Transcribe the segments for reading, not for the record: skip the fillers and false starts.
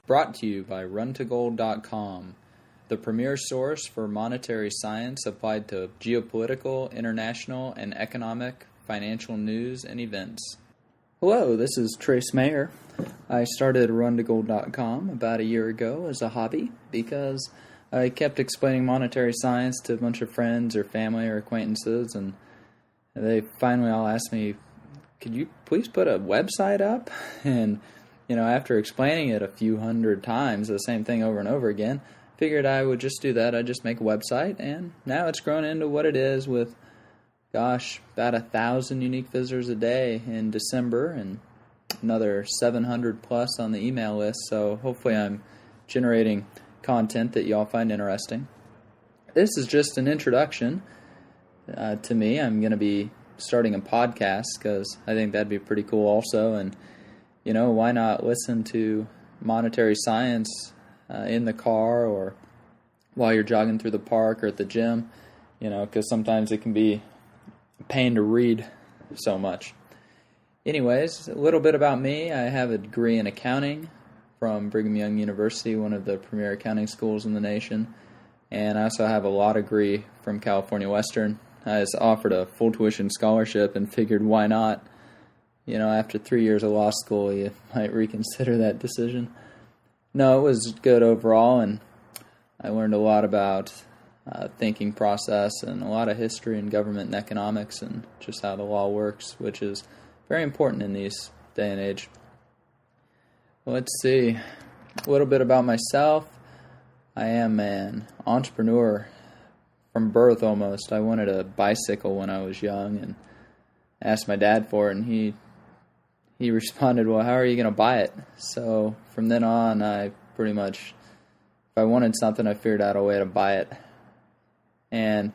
Brought to you by RunToGold.com, the premier source for monetary science applied to geopolitical, international, and economic, financial news and events. Hello, this is Trace Mayer. I started RunToGold.com about a year ago as a hobby because I kept explaining monetary science to a bunch of friends or family or acquaintances, and they finally all asked me, could you please put a website up? And after explaining it a few hundred times, the same thing over and over again, figured I would just do that. I'd just make a website, and now it's grown into what it is with, about 1,000 unique visitors a day in December, and another 700 plus on the email list, so hopefully I'm generating content that y'all find interesting. This is just an introduction to me. I'm going to be starting a podcast because I think that'd be pretty cool also, and why not listen to monetary science in the car or while you're jogging through the park or at the gym, because sometimes it can be a pain to read so much. Anyways, a little bit about me. I have a degree in accounting from Brigham Young University, one of the premier accounting schools in the nation, and I also have a law degree from California Western. I was offered a full tuition scholarship and figured why not. After 3 years of law school, you might reconsider that decision. No, it was good overall, and I learned a lot about thinking process and a lot of history and government and economics and just how the law works, which is very important in these day and age. Let's see, a little bit about myself. I am an entrepreneur from birth almost. I wanted a bicycle when I was young and asked my dad for it, and he responded, well, how are you going to buy it? So from then on, I pretty much, if I wanted something, I figured out a way to buy it. And,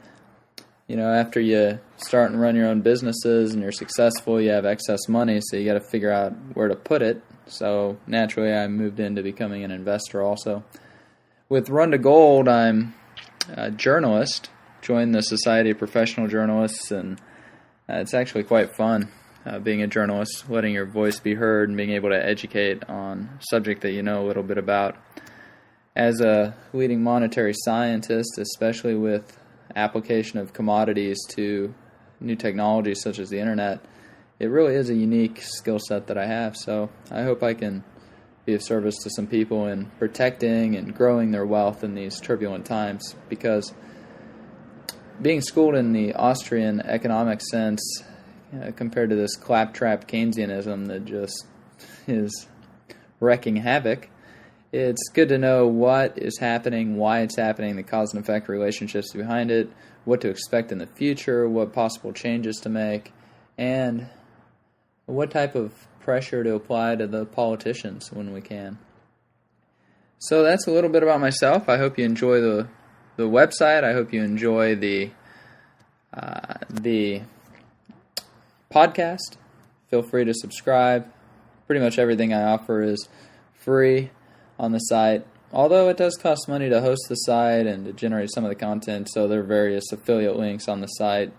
after you start and run your own businesses and you're successful, you have excess money, so you got to figure out where to put it. So naturally, I moved into becoming an investor also. With Run to Gold, I'm a journalist, joined the Society of Professional Journalists, and it's actually quite fun. Being a journalist, letting your voice be heard and being able to educate on a subject that you know a little bit about. As a leading monetary scientist, especially with application of commodities to new technologies such as the internet, it really is a unique skill set that I have. So I hope I can be of service to some people in protecting and growing their wealth in these turbulent times, because being schooled in the Austrian economic sense compared to this claptrap Keynesianism that just is wreaking havoc, it's good to know what is happening, why it's happening, the cause and effect relationships behind it, what to expect in the future, what possible changes to make, and what type of pressure to apply to the politicians when we can. So that's a little bit about myself. I hope you enjoy the website. I hope you enjoy the podcast. Feel free to subscribe. Pretty much everything I offer is free on the site, although it does cost money to host the site and to generate some of the content, so there are various affiliate links on the site,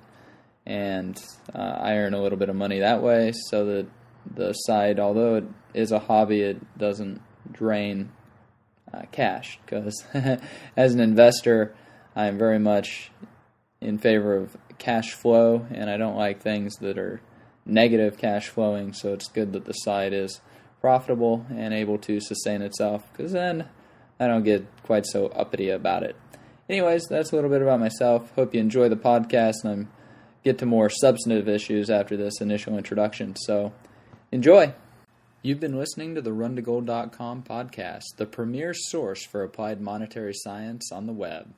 and I earn a little bit of money that way, so that the site, although it is a hobby, it doesn't drain cash, because as an investor, I am very much in favor of cash flow, and I don't like things that are negative cash flowing, so it's good that the site is profitable and able to sustain itself, because then I don't get quite so uppity about it. Anyways, that's a little bit about myself. Hope you enjoy the podcast, and get to more substantive issues after this initial introduction, so enjoy! You've been listening to the RunToGold.com podcast, the premier source for applied monetary science on the web.